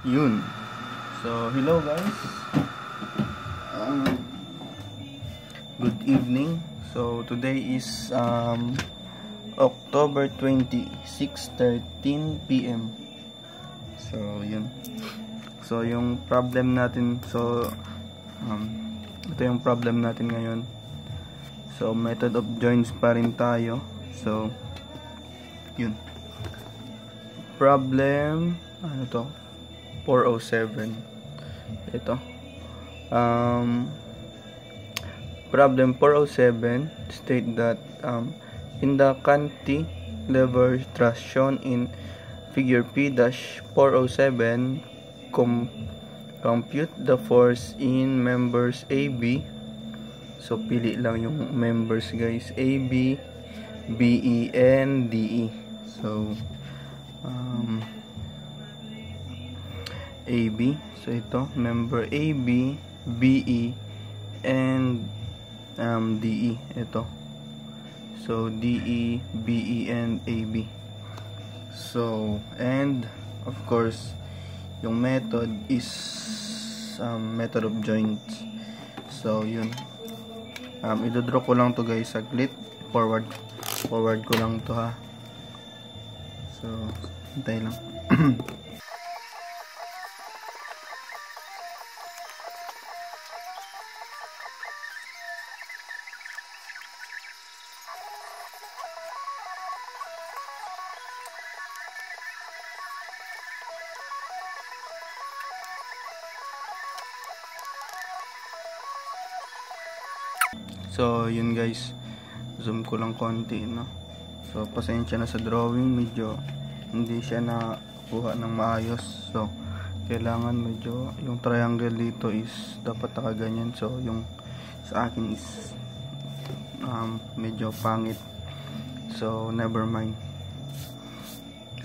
Yun. So, hello guys. Good evening. So, today is October 20, 6:13 PM. So, yun. So, yung problem natin, ito yung problem natin ngayon. So, method of joins pa rin tayo. So, yun. Problem, ano to? 407. Ito. Problem 407 state that in the cantilever truss shown in figure P-407, compute the force in members AB. So, pili lang yung members guys. AB, BE, and DE. So, AB. So, ito, member AB, BE, and DE. Ito. So, DE, BE, and AB. So, and, of course, yung method is method of joints. So, yun. Idodraw ko lang to guys, saglit. Forward ko lang to ha. So, hintay lang. So, yun guys. Zoom ko lang konti, no? So, pasensya na sa drawing. Medyo hindi siya nakuha ng maayos. So, kailangan medyo yung triangle dito is dapat nakaganyan. So, yung sa akin is medyo pangit. So, never mind.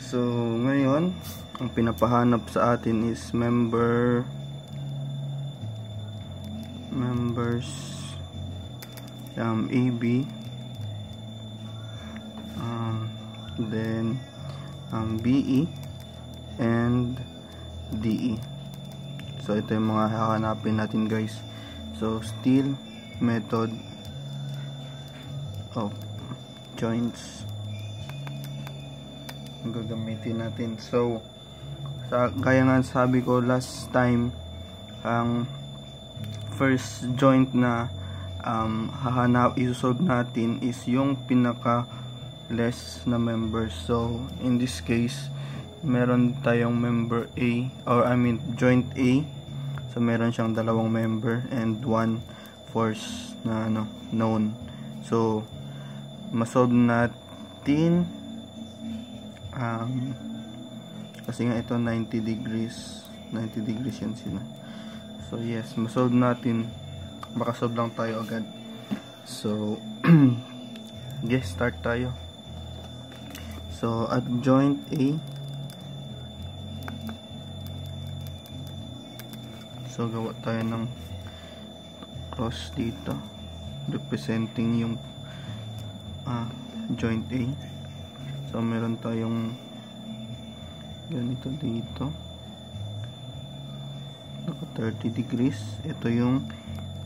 So, ngayon, ang pinapahanap sa atin is members AB, then BE and DE. So ito yung mga hahanapin natin guys. So still method of joints ang gagamitin natin. So kaya nga sabi ko last time, ang first joint na isusod natin is yung pinaka less na members. So in this case, meron tayong member A, or I mean joint A. So meron siyang dalawang member and one force na known. So masolve natin kasi nga ito 90 degrees yan sila. So yes, masolve natin, makasolve lang tayo agad. So yes, start tayo. So at joint A, so gawa tayo ng cross dito representing yung joint A. So meron tayong ganito dito, naka 30 degrees. Ito yung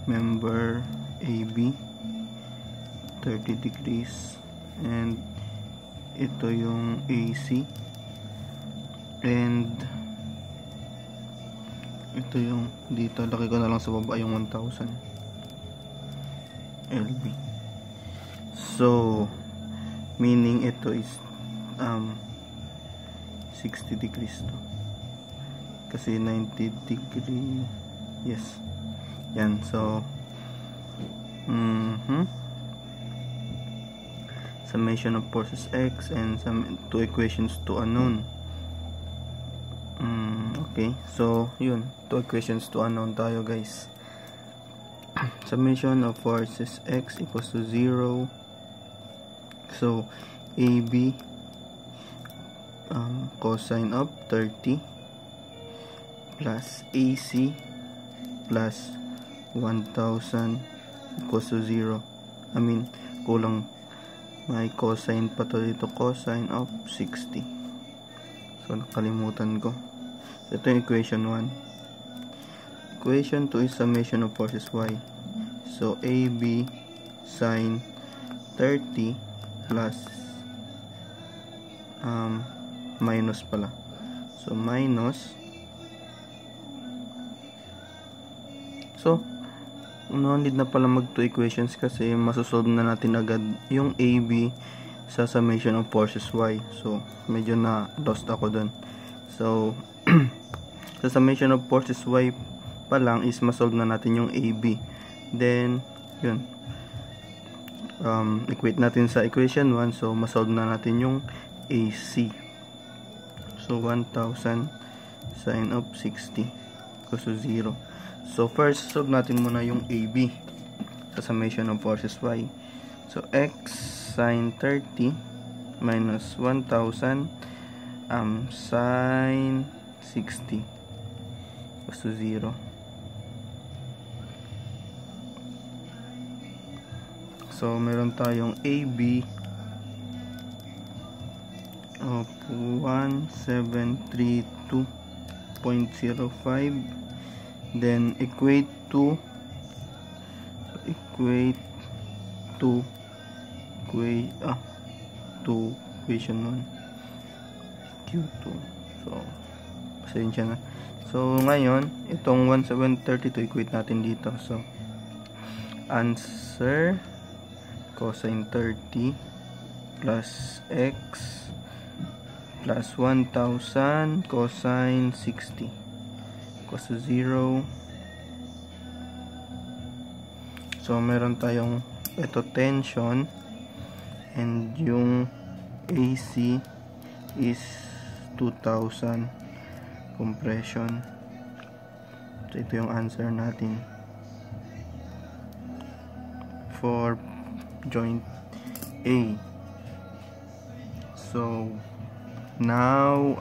member AB, 30 degrees, and ito yung AC, and ito yung dito, laki ko na lang sa baba yung 1000 LB. So meaning ito is 60 degrees to, kasi 90 degree, yes yan. So summation of forces X and two equations to unknown. Okay, so yun, two equations to unknown tayo guys. Summation of forces X equals to 0. So AB cosine of 30 plus AC plus 1000 equals to 0. I mean, kulang, may cosine pa to dito, cosine of 60. So nakalimutan ko. Ito yung equation 1. Equation 2 is summation of forces y. So AB sine 30 plus minus pala. So minus, so no need na pala mag 2 equations kasi masosolve na natin agad yung AB sa summation of forces y. So medyo na lost ako dun. So sa summation of forces y pa lang is masolve na natin yung AB. Then yun, equate natin sa equation 1. So masolve na natin yung AC. So 1000 sine of 60 equals to 0. So first, solve natin muna yung AB sa summation of forces y. So x sine 30 minus 1000 sine 60 equals to 0. So meron tayong AB of 1732.05, then equate to equation 1 Q2. So pasensya na. So ngayon itong 1732 equate natin dito. So answer cosine 30 plus x plus 1000 cosine 60 equals to 0. So meron tayong ito tension, and yung AC is 2000 compression. So ito yung answer natin for joint A. So now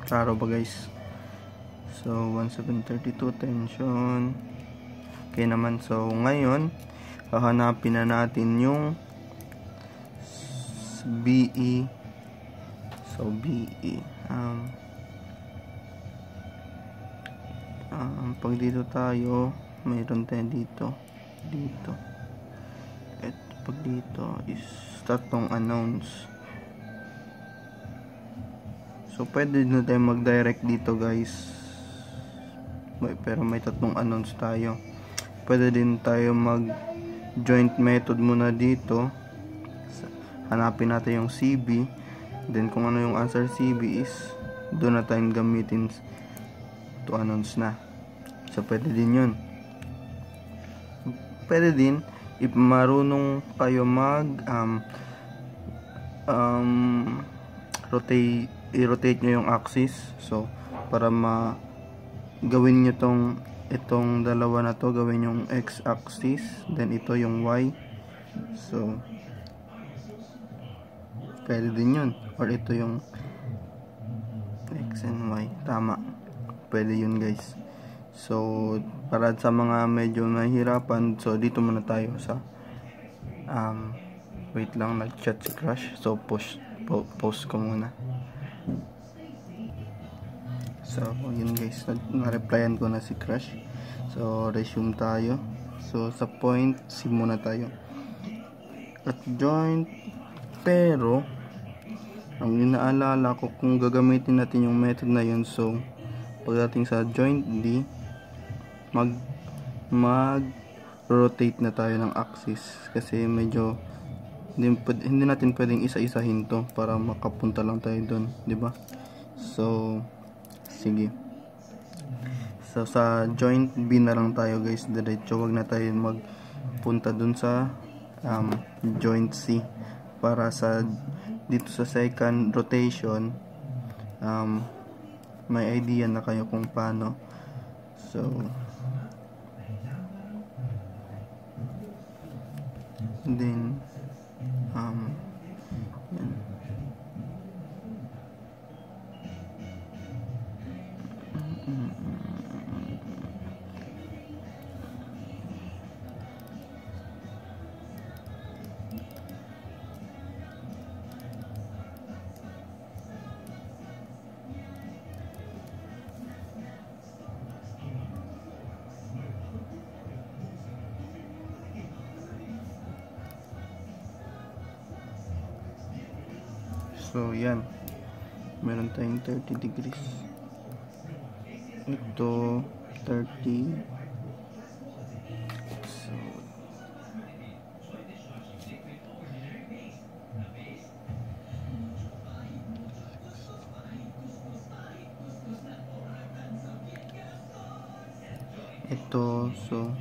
klaro ba guys? So 1732 tension okay naman. So ngayon hahanapin na natin yung BE. So BE pag dito tayo mayroon tayo dito at pag dito is tatlong unknowns. So pwede na tayo mag-direct dito guys, pero may tatlong unknowns tayo. Pwede din tayo mag-joint method muna dito. Hanapin natin yung CB, then kung ano yung answer CB is doon na tayo gamitin to unknowns na. So pwede din yun. Pwede din if marunong kayo mag i-rotate nyo yung axis. So para gawin nyo itong dalawa na to, gawin yung x axis, then ito yung y. So pwede din yun, or ito yung x and y. Tama, pwede yun guys. So para sa mga medyo nahihirapan, so dito muna tayo sa wait lang, nag-chat si Crush. So post ko muna. So yun guys, na-replyan ko na si Crush. So resume tayo. So sa point C muna tayo at joint, pero ang inaalala ko kung gagamitin natin yung method na yun, so pagdating sa joint D, mag-rotate na tayo ng axis kasi medyo hindi natin pwedeng isa-isahin to para makapunta lang tayo doon, di ba? So sige, so sa joint B na lang tayo guys, diretso. Wag na tayo magpunta dun sa joint C para sa dito sa second rotation may idea na kayo kung paano. So then yan. So yan, meron tayong 30 degrees. Ito 30. So ito, so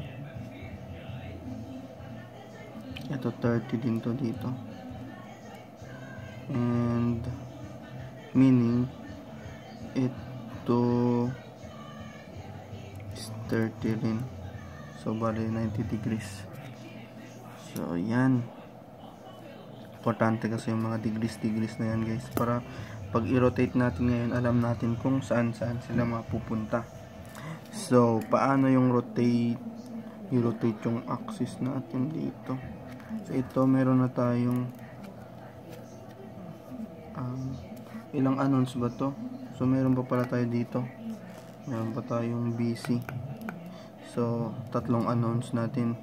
ito 30 din to dito, and meaning ito is 30 rin, so bali 90 degrees. So yan, importante kasi yung mga degrees na yan guys, para pag i-rotate natin ngayon, alam natin kung saan sila mapupunta. So paano yung i-rotate yung axis natin dito. So ito, meron na tayong ilang annons ba to? So meron pa pala tayo dito, meron pa tayong BC. So tatlong annons natin,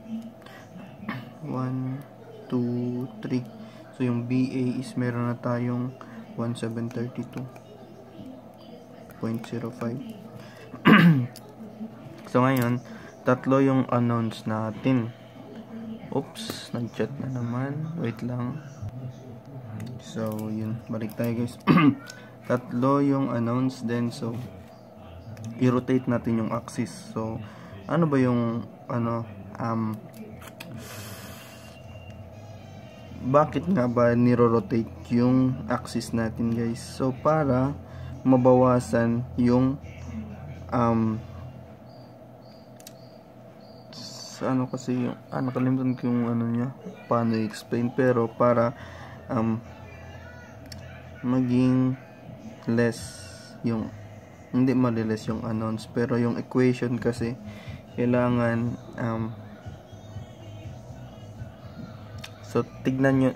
1, 2, 3. So yung BA is meron na tayong 1732.05. So ngayon, tatlo yung annons natin. Oops, nag-chat na naman. Wait lang. So, yun. Balik tayo guys. Tatlo yung announce din. So, i-rotate natin yung axis. So, ano ba yung bakit nga ba niro-rotate yung axis natin guys? So, para mabawasan yung kasi yung nakalimutan ko yung niya, paano i-explain, pero para maging less yung, hindi maliles yung announce, pero yung equation kasi kailangan so tignan nyo,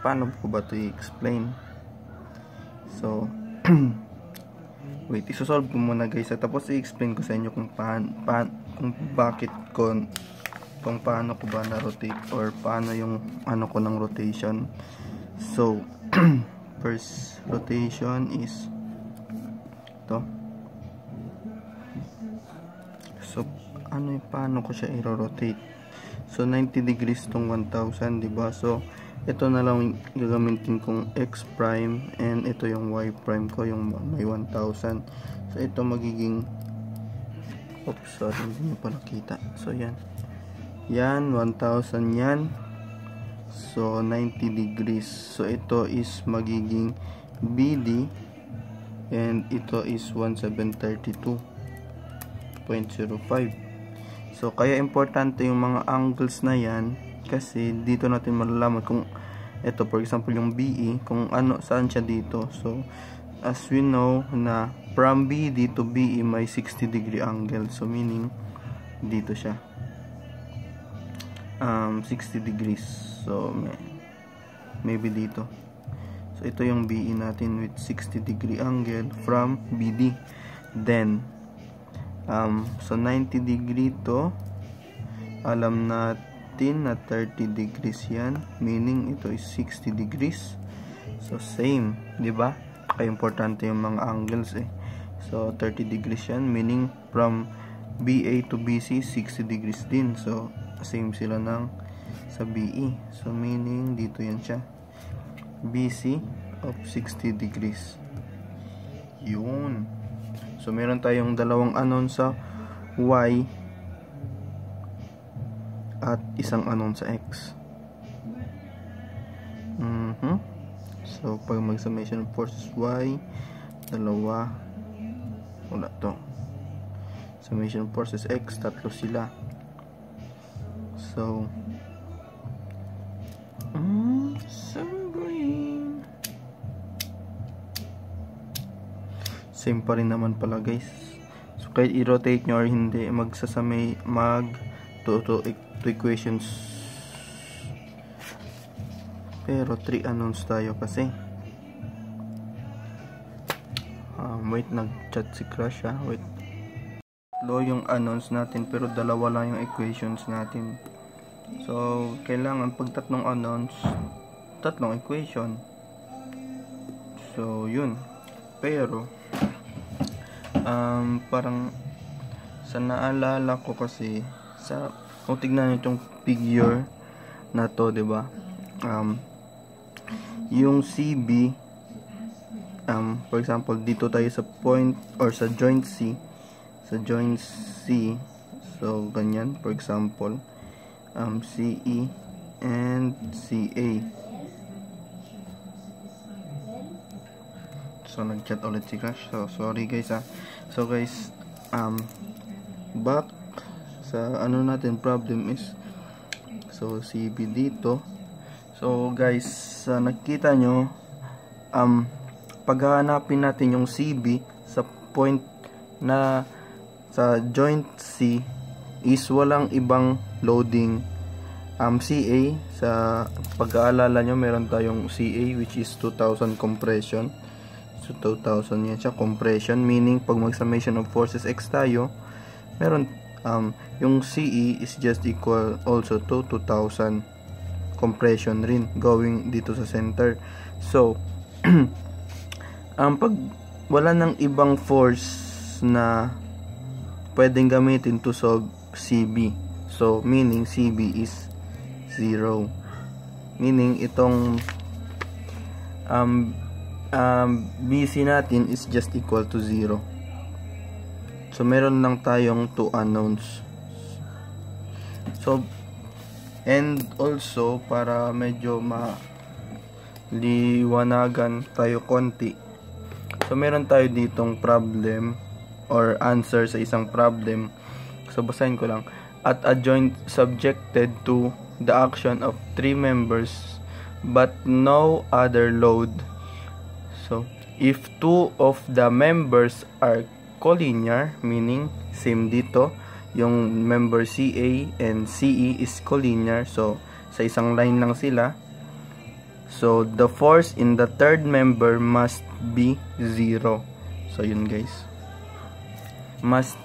paano ko ba to i-explain? So wait, isosolve ko muna guys, tapos i-explain ko sa inyo kung paano ko ba na-rotate, or paano yung ko ng rotation. So first rotation is to. So paano ko siya i-rotate? So 90 degrees tong 1000, diba? So ito na lang gagamitin kong x prime, and ito yung y prime ko, yung may 1000. So ito magiging, oops, sorry, hindi nyo pa nakita. So yan 1000 yan. So 90 degrees. So ito is magiging BD, and ito is 1732.05. So kaya importante yung mga angles na yan, kasi dito natin malalaman kung ito, for example yung BE, kung saan siya dito. So as we know na from BD to BE may 60 degree angle, so meaning dito siya 60 degrees. So maybe dito. So ito yung BE natin with 60 degree angle from BD. Then so 90 degree to, alam natin na 30 degrees yan, meaning ito is 60 degrees. So same, di ba? Kaya importante yung mga angles So 30 degrees yan, meaning from BA to BC 60 degrees din. So same sila sa BE. So meaning dito yan siya, BC of 60 degrees. Yun. So meron tayong dalawang unknown sa Y at isang unknown sa X. So pag mag-summation of forces Y, dalawa, wala to. Summation of forces X, tatlo sila. So same pa rin naman pala guys. So kahit i-rotate nyo or hindi, to equations, pero 3 unknowns tayo kasi wait, nag-chat si Crush wait. Low yung unknowns natin, pero dalawa lang yung equations natin. So kailangan pag tatlong unknowns, tatlong equation. So yun, pero parang sa naalala ko kasi sa kung tignan niyo itong figure na to, 'di ba? Yung CB, for example, dito tayo sa point or sa joint C, so ganyan, for example, CE and CA. So nag-chat ulit si Cash, so sorry guys So guys, back sa ano natin, problem is, so CB dito. So guys, nakita nyo, paghahanapin natin yung CB sa point na sa joint C is walang ibang loading. CA, sa pag-aalala nyo, meron tayong CA which is 2000 compression. So 2000 yan siya, compression, meaning pag mag-summation of forces X tayo, meron yung CE is just equal also to 2000 compression rin going dito sa center. So pag wala ng ibang force na pwedeng gamitin to solve CB, so meaning CB is 0, meaning itong BC natin is just equal to 0. So meron lang tayong 2 unknowns. So and also, para medyo maliwanagan tayo konti, so meron tayo ditong problem or answer sa isang problem. So basahin ko lang. At a joint subjected to the action of 3 members but no other load. So if 2 of the members are collinear, meaning same dito, yung member CA and CE is collinear, so sa isang line lang sila, so the force in the third member must be 0. So yun guys, must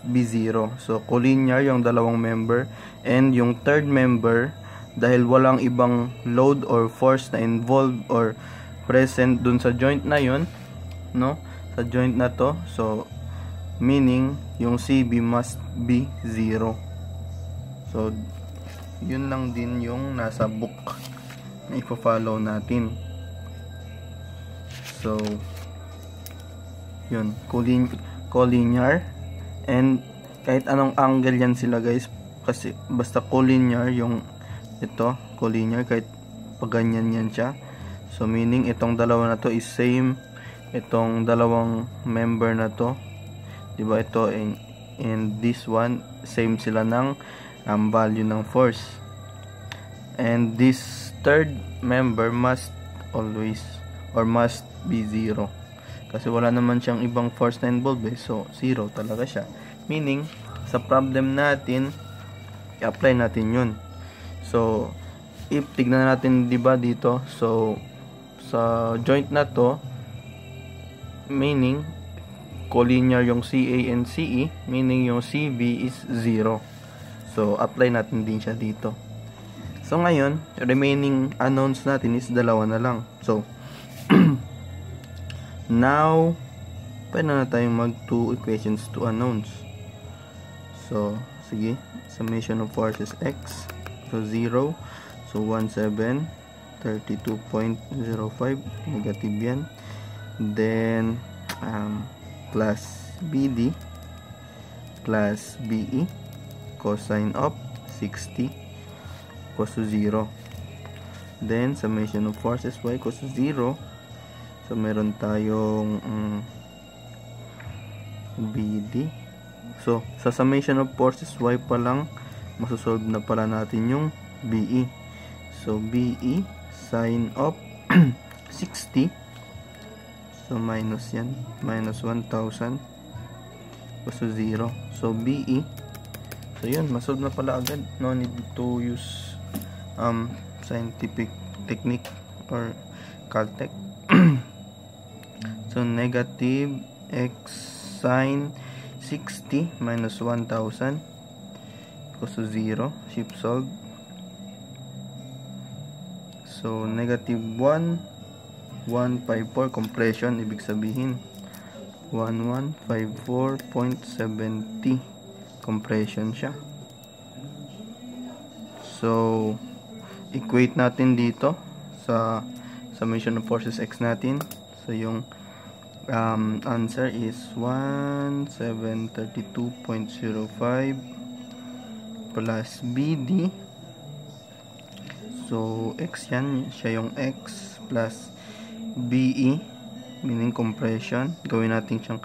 be 0. So collinear yung dalawang member, and yung third member, dahil walang ibang load or force na involved or present dun sa joint na yun, no, sa joint na to, so meaning yung CB must be 0. So yun lang din yung nasa book na ipo-follow natin. So yun, collinear, and kahit anong angle yan sila guys, kasi basta collinear yung ito, collinear, kahit pag ganyan yan siya. So meaning itong dalawa na to is same, itong dalawang member na to, diba, ito and this one same sila ng value ng force, and this third member must always or must be 0 kasi wala naman siyang ibang force na involved, so 0 talaga siya, meaning sa problem natin i-apply natin yun. So if tignan natin, diba, dito, so sa joint na to, meaning collinear yung CA and CE, meaning yung CB is 0. So apply natin din siya dito. So ngayon, remaining unknowns natin is dalawa na lang. So now pwede na tayong mag 2 equations, 2 unknowns. So sige, summation of forces X, so 0, so 1732.05, negative yan, then plus BD plus BE cosine of 60 equals to 0. Then summation of forces Y equals to 0. So meron tayong BD. So sa summation of forces Y pa lang masosolve na pala natin yung BE. So BE sine of 60, so minus yan, minus 1000 equals to 0. So BE, so yun, masolve na pala agad, no need to use scientific technique or Caltech. So negative X sine 60 minus 1000 equals to 0. Shift solve. So negative 1 1154 compression, ibig sabihin 1154.70 compression siya. So equate natin dito sa summation of forces x natin. So yung answer is 1732.05 plus BD. So x yan, siya yung x plus BE, meaning compression. Gawin natin siyang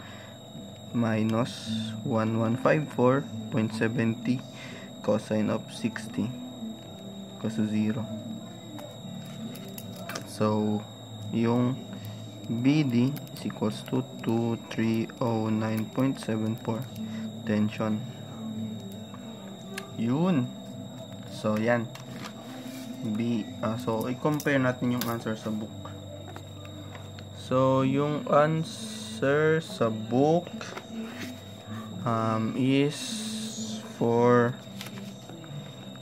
minus 1154.70 cosine of 60 equals to 0. So yung BD is equals to 2309.74 tension. Yun. So yan. So i-compare natin yung answer sa book. So yung answer sa book is for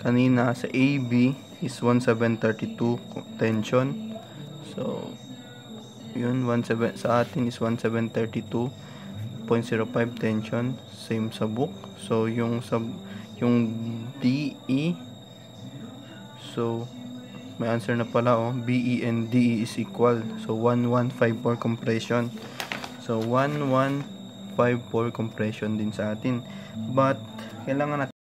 kanina sa AB is 1732 tension. So yun, sa atin is 1732.05 tension, same sa book. So yung DE, so may answer na pala, BE and DE is equal. So 1154 compression. So 1154 compression din sa atin. But kailangan natin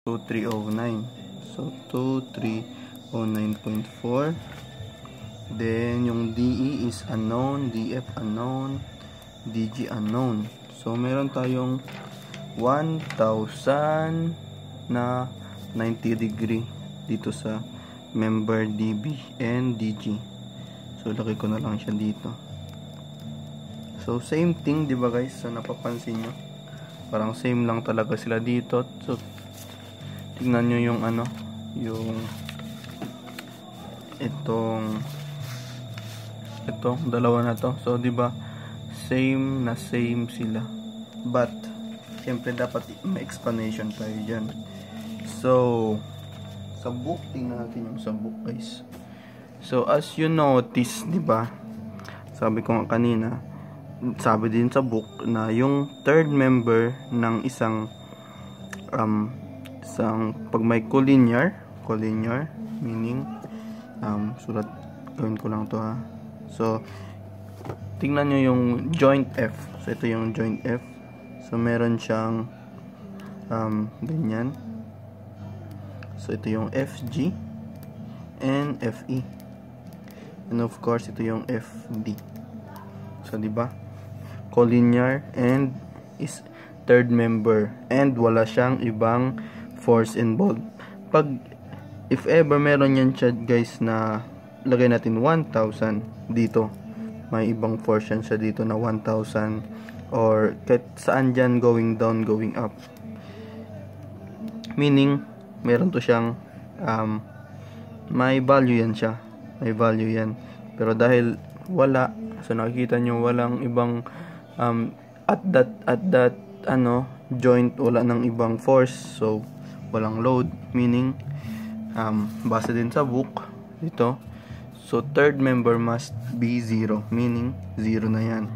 So 2309.4. Then yung DE is unknown, DF unknown, DG unknown. So meron tayong 1000 na 90 degree dito sa member DB and DG. So laki ko na lang siya dito. So same thing, 'di ba guys? So napapansin nyo, parang same lang talaga sila dito. So tingnan nyo yung yung itong dalawa na to. So 'di ba same na same sila, but syempre dapat may explanation tayo dyan. So sa book, tingnan natin yung sa book guys. So as you notice, 'di ba, sabi ko nga kanina, sabi din sa book na yung third member ng isang pag may collinear, meaning sulat, gawin ko lang to ha. So tingnan nyo yung joint F. So ito yung joint F. So meron siyang ganyan. So ito yung FG and FE, and of course ito yung FD. So diba, collinear and is third member and wala siyang ibang force involved. If ever meron yan siya guys na lagay natin 1000 dito, may ibang force yan siya dito na 1000, or kahit saan dyan, going down, going up, meaning meron to siyang may value yan siya. May value yan. Pero dahil wala, so nakikita nyo walang ibang at that joint, wala ng ibang force, so walang load, meaning base din sa book dito, so third member must be 0, meaning 0 na yan.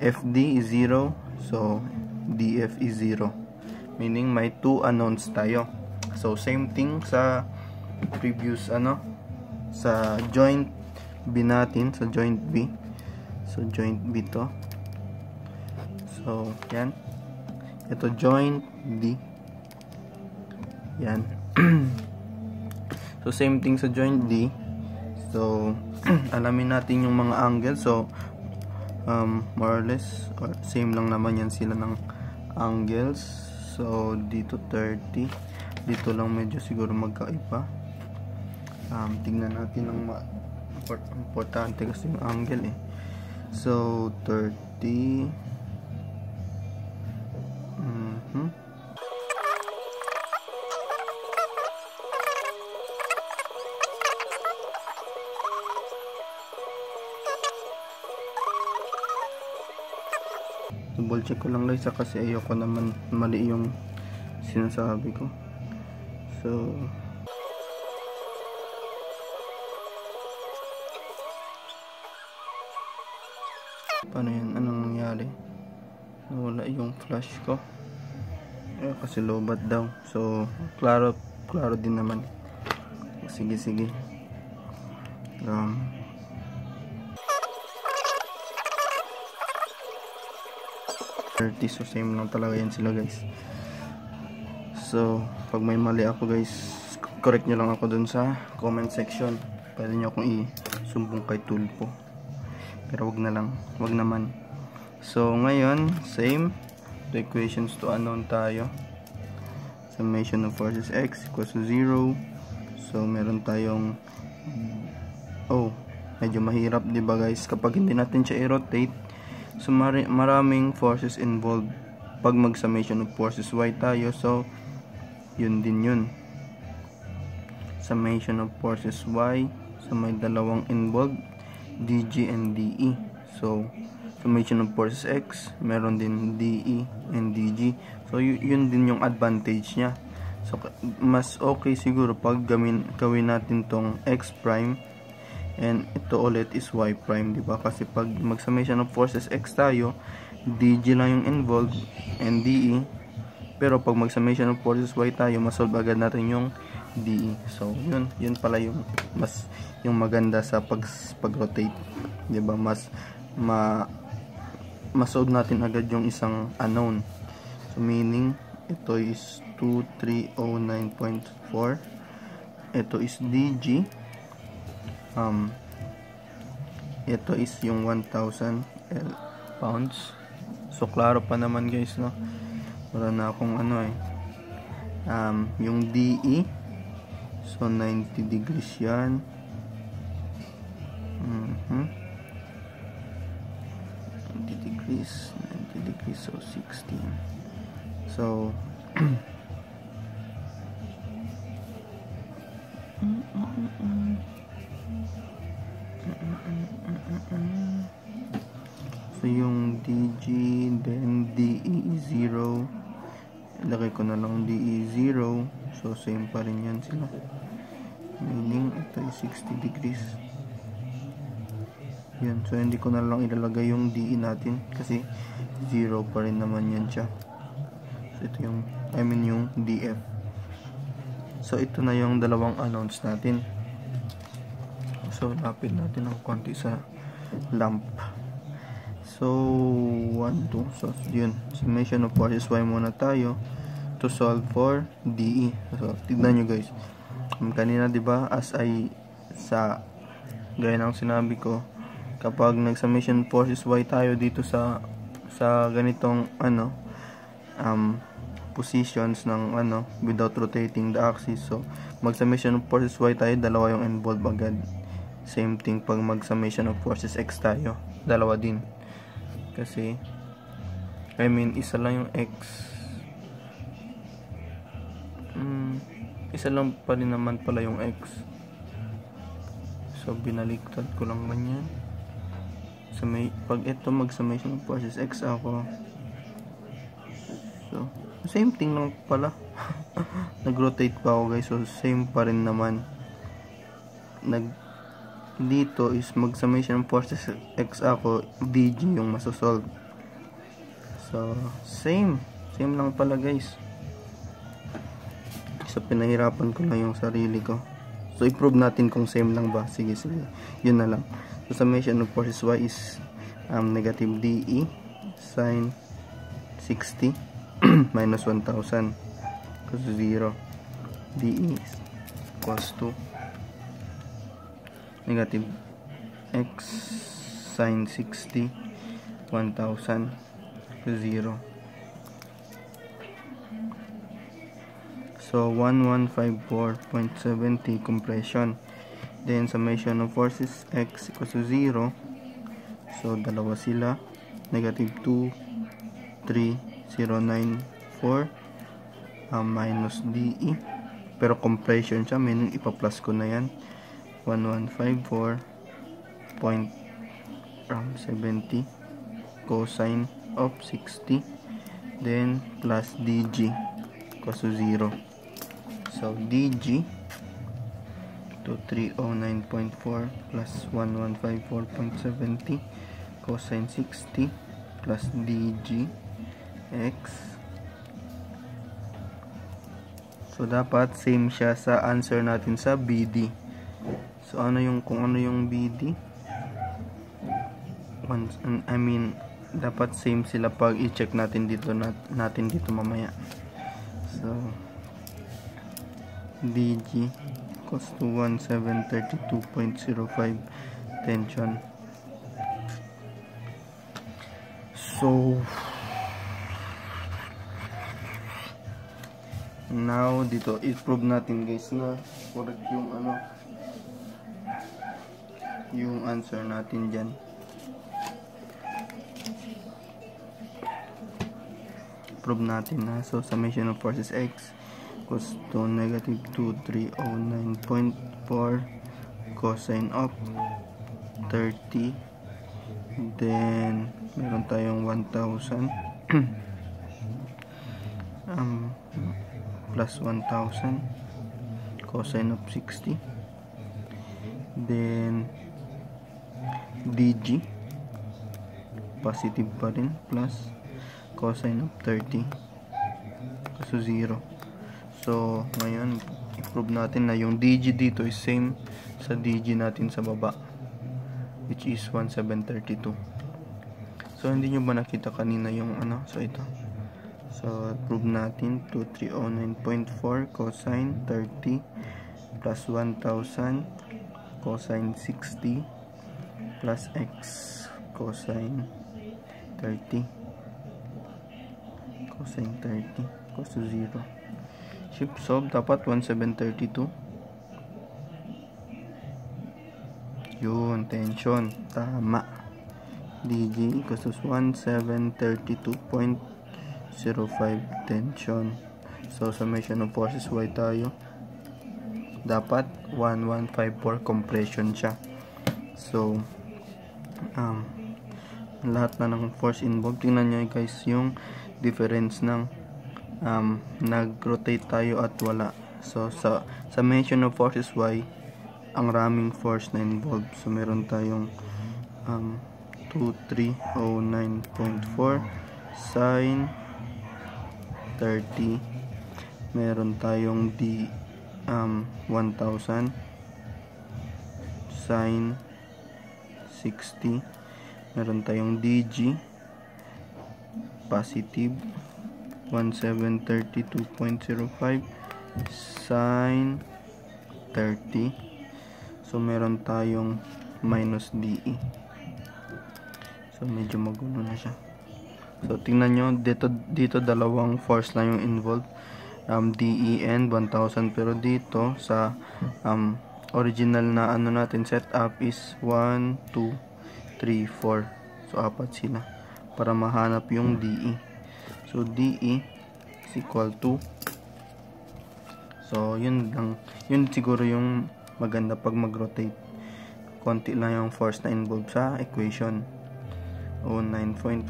FD is 0, so DF is 0, meaning may 2 unknowns tayo. So same thing sa previous sa joint B natin, sa joint B. So joint B to. So yan. Ito joint D. Yan. So same thing sa joint D. So alamin natin yung mga angles. So more or less or same lang naman yan sila ng angles. So dito 30, dito lang medyo siguro magkaiba. Tingnan natin ang importante kasi yung angle eh. So 30. Double check ko lang guys kasi ayoko naman mali yung sinasabi ko. So paano yan? Anong nangyari? Nawala yung flash ko kasi lobat daw. So klaro din naman. Sige 30, so same lang talaga yan sila guys. So pag may mali ako guys, correct nyo lang ako dun sa comment section. Pwede nyo akong isumbong kay Tulpo, pero wag naman. So ngayon same, the equations to unknown tayo. Summation of forces x equals to 0. So meron tayong medyo mahirap diba guys kapag hindi natin siya i-rotate. So maraming forces involved pag mag summation of forces y tayo. So yun din yun, summation of forces y. So may dalawang involved, dg and de. So summation of forces x, meron din de and dg. So yun din yung advantage nya. So mas okay siguro pag gawin natin tong x prime and ito ulit is y prime, diba? Kasi pag mag summation of forces x tayo, dg lang yung involved and de. Pero pag mag summation of forces y tayo, masolve agad natin yung de. So yun pala yung maganda sa pag-rotate, diba? Masolve natin agad yung isang unknown. So meaning ito is 2309.4, ito is dg, ito is yung 1000 pounds. So klaro pa naman guys, no? Wala na akong yung de, so 90 degrees yan. 90 degrees, so 16. So so yung dg, then de is 0. Ilagay ko na lang de 0. So same pa rin yan sila, meaning ito is 60 degrees. Yan, so hindi ko na lang ilalagay yung de natin kasi 0 pa rin naman yan siya. So ito yung yung df. So ito na yung dalawang unknowns natin. So lapit natin ng konti sa lamp. So 1, 2. So yun, summation of forces y muna tayo to solve for de. So tignan nyo guys, kanina diba as ay sa gaya ng sinabi ko, kapag nag summation forces y tayo dito sa ganitong positions ng without rotating the axis, so mag summation of forces y tayo, dalawa yung involved agad. Same thing pag mag summation of forces x tayo, dalawa din, kasi isa lang yung x. isa lang pa rin naman pala yung x. So binaliktad ko lang ganyan. Pag ito mag-summation of forces x ako, so same thing lang pala. Nag-rotate pa ako guys, so same pa rin naman. Dito is mag-summation of forces x ako, dg yung masosolve. So same lang pala guys. So pinahirapan ko lang yung sarili ko. So i-prove natin kung same lang ba. Sige, yun na lang. So summation of forces y is negative dE sin 60 minus 1000 equals to 0. dE is equals to negative x sin 60 1000 to 0. So 1154.70 compression. Then summation of forces x equals to 0. So dalawa sila, negative 23094 minus dE, pero compression siya, meaning ipa-plus ko na yan. 1154.70 cosine of 60, then plus dg equals to 0. So dg 2309.4 plus 1154.70 cosine 60 plus dg x. So dapat same siya sa answer natin sa BD. So kung ano yung BD, dapat same sila pag i-check natin dito mamaya. So dg equals to 1732.05 tension. So now dito i-prove natin guys na correct yung answer natin dyan. Prove natin na. So summation of forces x equals to negative 2309.4 cosine of 30, then meron tayong 1000 plus 1000 cosine of 60, then dg positive pa rin plus cosine of 30 so 0. So ngayon i-prove natin na yung dg dito is same sa dg natin sa baba, which is 1732. So hindi nyo ba nakita kanina yung so ito. So prove natin 2309.4 cosine 30 plus 1000 cosine 60 plus x cosine 30 cosine 30 equals to 0. Shift solve, dapat 1732. Yun, tension, tama. dg equals to 1732.05 tension. So summation of forces y tayo, dapat 1154 compression siya. So lahat na ng force involved. Tingnan nyo guys yung difference ng nag-rotate tayo at wala. So sa summation of forces y, ang raming force na involved. So meron tayong 2309.4 sin 30, meron tayong 1000 sin 60, meron tayong dg positive 1732.05 sin 30. So meron tayong minus dE. So medyo magulo na siya. So tingnan nyo, dito dalawang force lang yung involved, dE and 1000, pero dito sa original na natin setup is 1, 2, 3, 4. So apat sila para mahanap yung dE. So dE is equal to, So yun lang, yun siguro yung maganda pag mag-rotate. Konti lang yung force na involved sa equation. O 9.4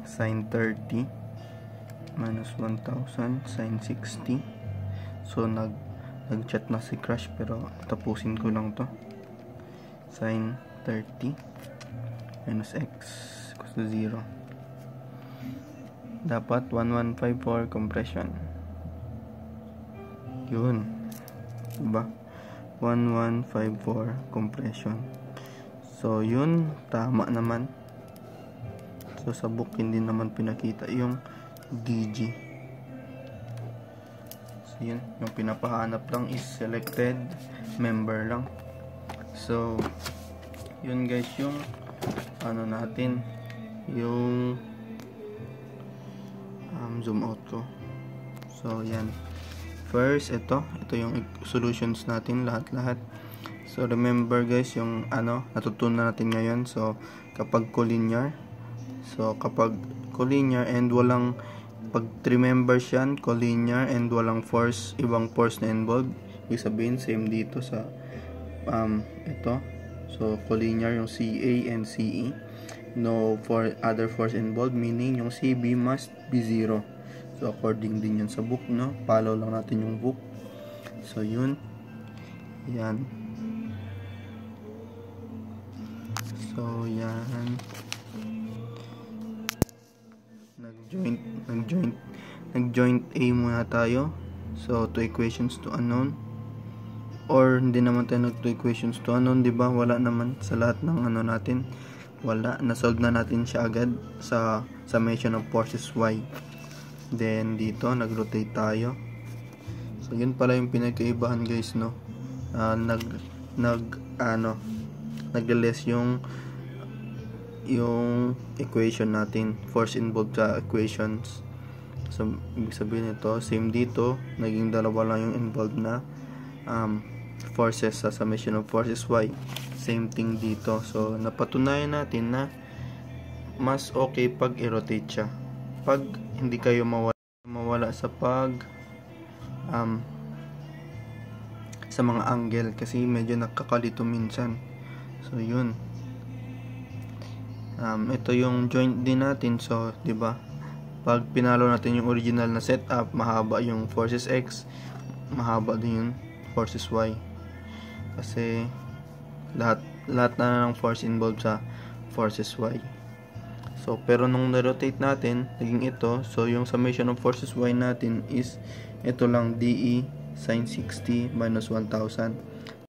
sin 30 minus 1000 sin 60. So nag-chat na si Crush, pero tapusin ko lang to. Sin 30 minus x equals to 0. Dapat 1154 compression. Yun, diba? 1154 compression. So yun, tama naman. So sa book hindi naman pinakita yung DG. So yun, yung pinapahanap lang is selected member lang. So yun guys, yung ano natin, yung zoom out ko. So yan, first ito yung solutions natin lahat. So remember guys, yung ano natutunan natin ngayon. So kapag collinear, and walang, pag 3 members yan, collinear and walang force, ibang force na involved, ibig sabihin same dito sa ito. So collinear yung CA and CE, no for other force involved, meaning yung CB must be 0. So according din yun sa book, no? Follow lang natin yung book. So yun, yan. So yan, nag-joint A muna tayo. So 2 equations to unknown, or hindi naman tayo nag 2 equations to unknown, diba? Wala naman sa lahat ng ano natin, wala, na-solve na natin siya agad sa summation of forces Y. Then dito nag-rotate tayo. So yun pala yung pinagkaibahan guys, no? Nag-less yung equation natin, force involved sa equations. So ibig sabihin ito, same dito, naging dalawa lang yung involved na forces sa summation of forces Y. Same thing dito. So napatunayan natin na mas okay pag i-rotate siya, pag hindi kayo mawala sa sa mga angle, kasi medyo nakakalito minsan. So yun, ito yung joint din natin. So 'di ba, pag pinalo natin yung original na setup, mahaba yung forces X, mahaba din yung forces Y, kasi lahat na ng force involved sa forces Y. So pero nung na-rotate natin, naging ito. So yung summation of forces Y natin is ito lang, DE sin 60 minus 1000.